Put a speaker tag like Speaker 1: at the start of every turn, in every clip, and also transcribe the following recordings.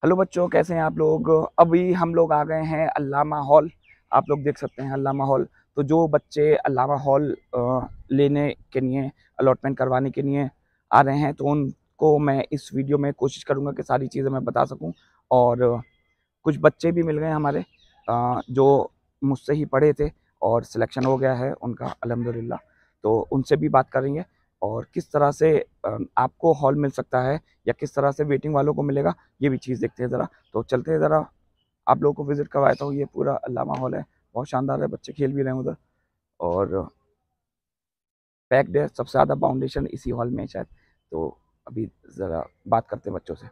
Speaker 1: Hello बच्चों, कैसे हैं आप लोग। अभी हम लोग आ गए हैं अल्लामा हॉल। आप लोग देख सकते हैं अल्लामा हॉल। तो जो बच्चे अल्लामा हॉल लेने के लिए, अलॉटमेंट करवाने के लिए आ रहे हैं, तो उनको मैं इस वीडियो में कोशिश करूंगा कि सारी चीज़ें मैं बता सकूं। और कुछ बच्चे भी मिल गए हमारे जो मुझसे ही पढ़े थे और सिलेक्शन हो गया है उनका अल्हम्दुलिल्लाह। तो उनसे भी बात करेंगे और किस तरह से आपको हॉल मिल सकता है या किस तरह से वेटिंग वालों को मिलेगा, ये भी चीज़ देखते हैं ज़रा। तो चलते हैं ज़रा, आप लोगों को विजिट करवाता हूँ। ये पूरा अल्लामा हॉल है, बहुत शानदार है, बच्चे खेल भी रहे हैं उधर। और पैक्ड है, सबसे ज़्यादा बाउंडेशन इसी हॉल में है शायद। तो अभी ज़रा बात करते हैं बच्चों से।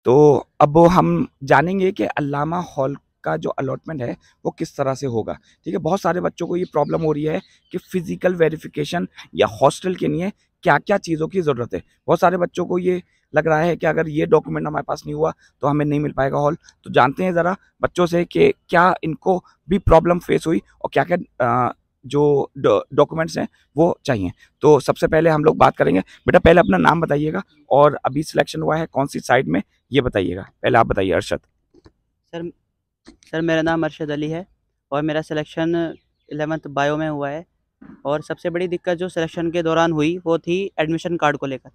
Speaker 1: तो अब हम जानेंगे कि अल्लामा हॉल का जो अलॉटमेंट है वो किस तरह से होगा। ठीक है, बहुत सारे बच्चों को ये प्रॉब्लम हो रही है कि फिजिकल वेरिफिकेशन या हॉस्टल के लिए क्या क्या चीज़ों की ज़रूरत है। बहुत सारे बच्चों को ये लग रहा है कि अगर ये डॉक्यूमेंट हमारे पास नहीं हुआ तो हमें नहीं मिल पाएगा हॉल। तो जानते हैं ज़रा बच्चों से कि क्या इनको भी प्रॉब्लम फेस हुई और क्या क्या जो डॉक्यूमेंट्स हैं वो चाहिए। तो सबसे पहले हम लोग बात करेंगे। बेटा पहले अपना नाम बताइएगा और अभी सिलेक्शन हुआ है कौन सी साइड में, ये बताइएगा। पहले आप बताइए अरशद।
Speaker 2: सर सर मेरा नाम अरशद अली है और मेरा सिलेक्शन 11th बायो में हुआ है। और सबसे बड़ी दिक्कत जो सिलेक्शन के दौरान हुई वो थी एडमिशन कार्ड को लेकर।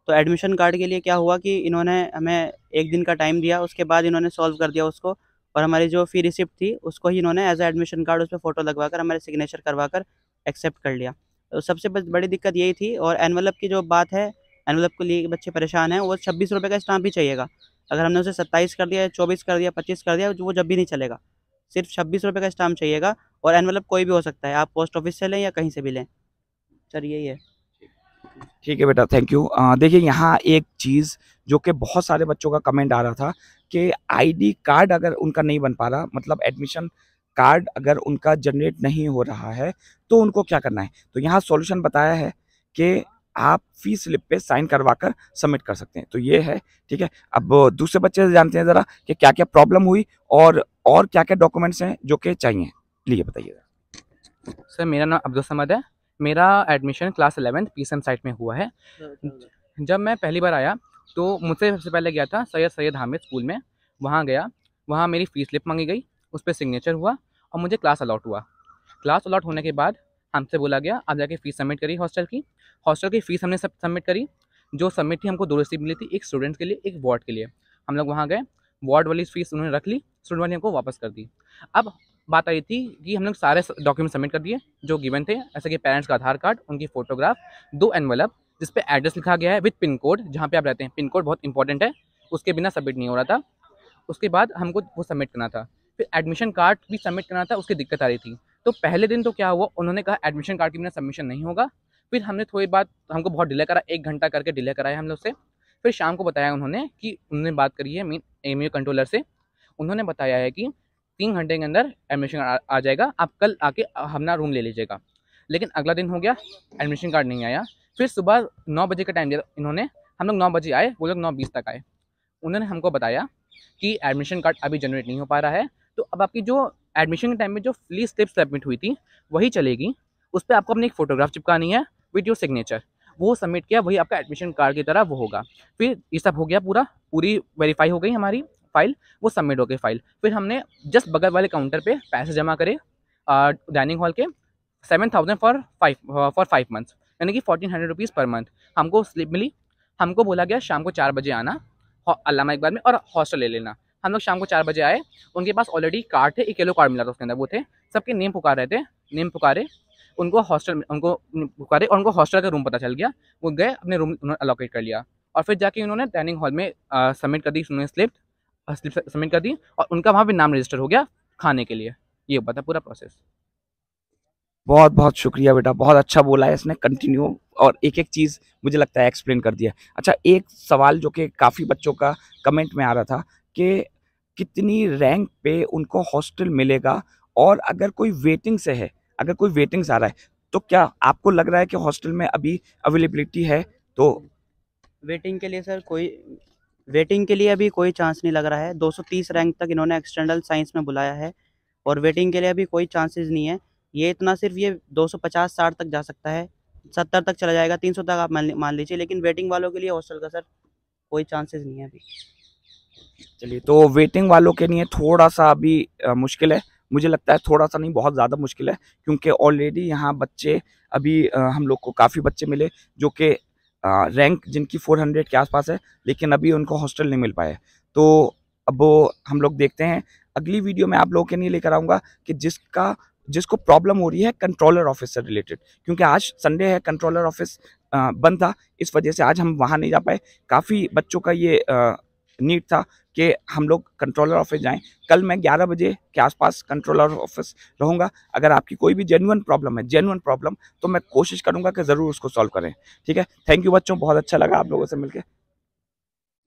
Speaker 2: तो एडमिशन कार्ड के लिए क्या हुआ कि इन्होंने हमें एक दिन का टाइम दिया, उसके बाद इन्होंने सॉल्व कर दिया उसको। और हमारी जो फ़ी रिसिप्ट थी उसको ही इन्होंने एज ए एडमिशन कार्ड उस पर फ़ोटो लगवा कर हमारे सिग्नेचर करवा कर एक्सेप्ट कर लिया। तो सबसे बड़ी दिक्कत यही थी। और एनवलप की जो बात है, एनवलप को लिए बच्चे परेशान हैं। वो 26 रुपये का स्टाम्प ही चाहिएगा। अगर हमने उसे 27 कर दिया, 24 कर दिया, 25 कर दिया, वो जब भी नहीं चलेगा। सिर्फ 26 रुपये का स्टाम्प चाहिएगा। और एनवलप कोई भी हो सकता है, आप पोस्ट ऑफिस से लें या कहीं से भी लें। सर यही है।
Speaker 1: ठीक है बेटा, थैंक यू। देखिए यहाँ एक चीज़ जो कि बहुत सारे बच्चों का कमेंट आ रहा था कि आईडी कार्ड अगर उनका नहीं बन पा रहा, मतलब एडमिशन कार्ड अगर उनका जनरेट नहीं हो रहा है तो उनको क्या करना है। तो यहाँ सॉल्यूशन बताया है कि आप फी स्लिप पे साइन करवा कर सबमिट कर सकते हैं। तो ये है, ठीक है। अब दूसरे बच्चे से जानते हैं ज़रा कि क्या क्या प्रॉब्लम हुई और क्या क्या डॉक्यूमेंट्स हैं जो कि चाहिए। प्लीज़ बताइएगा।
Speaker 3: सर मेरा नाम अब्दुल समद है। मेरा admission class 11th PSM site में हुआ है। जब मैं पहली बार आया तो मुझसे सबसे पहले गया था सैयद हामिद स्कूल में। वहाँ गया, वहाँ मेरी फ़ी स्लिप मांगी गई, उस पर सिग्नेचर हुआ और मुझे क्लास अलॉट हुआ। क्लास अलॉट होने के बाद हमसे बोला गया आप जाके फ़ीस सबमिट करी हॉस्टल की फ़ीस हमने सब सबमिट करी। जो सबमिट थी, हमको 2 रिसीप्ट मिली थी, एक स्टूडेंट के लिए, एक वार्ड के लिए। हम लोग वहाँ गए, वार्ड वाली फ़ीस उन्होंने रख ली, स्टूडेंट वाली हमको वापस कर दी। अब बात आई थी कि हम लोग सारे डॉक्यूमेंट सबमिट कर दिए जो गिवन थे, जैसे कि पेरेंट्स का आधार कार्ड, उनकी फ़ोटोग्राफ, 2 एनवलप जिस पे एड्रेस लिखा गया है विद पिन कोड, जहाँ पे आप रहते हैं। पिन कोड बहुत इंपॉर्टेंट है, उसके बिना सबमिट नहीं हो रहा था। उसके बाद हमको वो सबमिट करना था। फिर एडमिशन कार्ड भी सबमिट करना था, उसकी दिक्कत आ रही थी। तो पहले दिन तो क्या हुआ, उन्होंने कहा एडमिशन कार्ड के बिना सबमिशन नहीं होगा। फिर हमने थोड़ी बात, हमको बहुत डिले करा, 1 घंटा करके डिले कराया हम लोग से। फिर शाम को बताया उन्होंने कि उन्होंने बात करी है मेन एमयू कंट्रोलर से। उन्होंने बताया है कि 3 घंटे के अंदर एडमिशन आ जाएगा, आप कल आके अपना रूम ले लीजिएगा। लेकिन अगला दिन हो गया, एडमिशन कार्ड नहीं आया। फिर सुबह 9 बजे का टाइम दिया इन्होंने, हम लोग 9 बजे आए, वो लोग 9:20 तक आए। उन्होंने हमको बताया कि एडमिशन कार्ड अभी जनरेट नहीं हो पा रहा है, तो अब आपकी जो एडमिशन के टाइम में जो फी स्लिप सबमिट हुई थी वही चलेगी। उस पर आपको अपनी एक फ़ोटोग्राफ चिपकानी है विद योर सिग्नेचर। वो सबमिट किया, वही आपका एडमिशन कार्ड की तरह वो होगा। फिर ये सब हो गया, पूरी वेरीफाई हो गई हमारी फ़ाइल, वो सबमिट हो गई फ़ाइल। फिर हमने जस्ट बगल वाले काउंटर पे पैसे जमा करे डाइनिंग हॉल के, 7,000 फॉर 5 मंथ्स, यानी कि 1,400 रुपीज़ पर मंथ। हमको स्लिप मिली, हमको बोला गया शाम को 4 बजे आना अल्लामा इकबाल में और हॉस्टल ले लेना। हम लोग शाम को 4 बजे आए, उनके पास ऑलरेडी कार्ड थे, एक येलो कार्ड मिला था, उसके अंदर वो थे। सबके नेम पुकार रहे थे, नेम पुकारे, उनको पुकारे और उनको हॉस्टल का रूम पता चल गया। वो गए, अपने रूम उन्होंने अलोकेट कर लिया और फिर जाके उन्होंने डाइनिंग हॉल में सबमिट कर दी, उन्होंने स्लिप सबमिट कर दी और उनका वहाँ पे नाम रजिस्टर हो गया खाने के लिए। ये हुआ था पूरा प्रोसेस।
Speaker 1: बहुत बहुत शुक्रिया बेटा, बहुत अच्छा बोला है इसने, कंटिन्यू और एक एक चीज़ मुझे लगता है एक्सप्लेन कर दिया। अच्छा, एक सवाल जो कि काफ़ी बच्चों का कमेंट में आ रहा था कि कितनी रैंक पे उनको हॉस्टल मिलेगा, और अगर कोई वेटिंग से है, अगर कोई वेटिंग से आ रहा है, तो क्या आपको लग रहा है कि हॉस्टल में अभी अवेलेबिलिटी है? तो
Speaker 2: वेटिंग के लिए सर कोई वेटिंग के लिए अभी कोई चांस नहीं लग रहा है। 230 रैंक तक इन्होंने एक्सटर्नल साइंस में बुलाया है और वेटिंग के लिए अभी कोई चांसेस नहीं है। ये इतना सिर्फ ये 250-60 तक जा सकता है, 70 तक चला जाएगा, 300 तक आप मान लीजिए। लेकिन वेटिंग वालों के लिए हॉस्टल का सर कोई चांसेस नहीं है अभी।
Speaker 1: चलिए, तो वेटिंग वालों के लिए थोड़ा सा अभी मुश्किल है, मुझे लगता है थोड़ा सा नहीं बहुत ज़्यादा मुश्किल है, क्योंकि ऑलरेडी यहाँ बच्चे अभी हम लोग को काफ़ी बच्चे मिले जो कि रैंक जिनकी 400 के आसपास है, लेकिन अभी उनको हॉस्टल नहीं मिल पाए। तो अब वो हम लोग देखते हैं, अगली वीडियो में आप लोगों के लिए लेकर आऊँगा कि जिसको प्रॉब्लम हो रही है कंट्रोलर ऑफिस से रिलेटेड, क्योंकि आज संडे है, कंट्रोलर ऑफिस बंद था, इस वजह से आज हम वहाँ नहीं जा पाए। काफ़ी बच्चों का ये नीड था कि हम लोग कंट्रोलर ऑफिस जाएं। कल मैं 11 बजे के आसपास कंट्रोलर ऑफिस रहूँगा। अगर आपकी कोई भी जेन्युइन प्रॉब्लम तो मैं कोशिश करूँगा कि ज़रूर उसको सॉल्व करें। ठीक है, थैंक यू बच्चों, बहुत अच्छा लगा आप लोगों से मिलकर।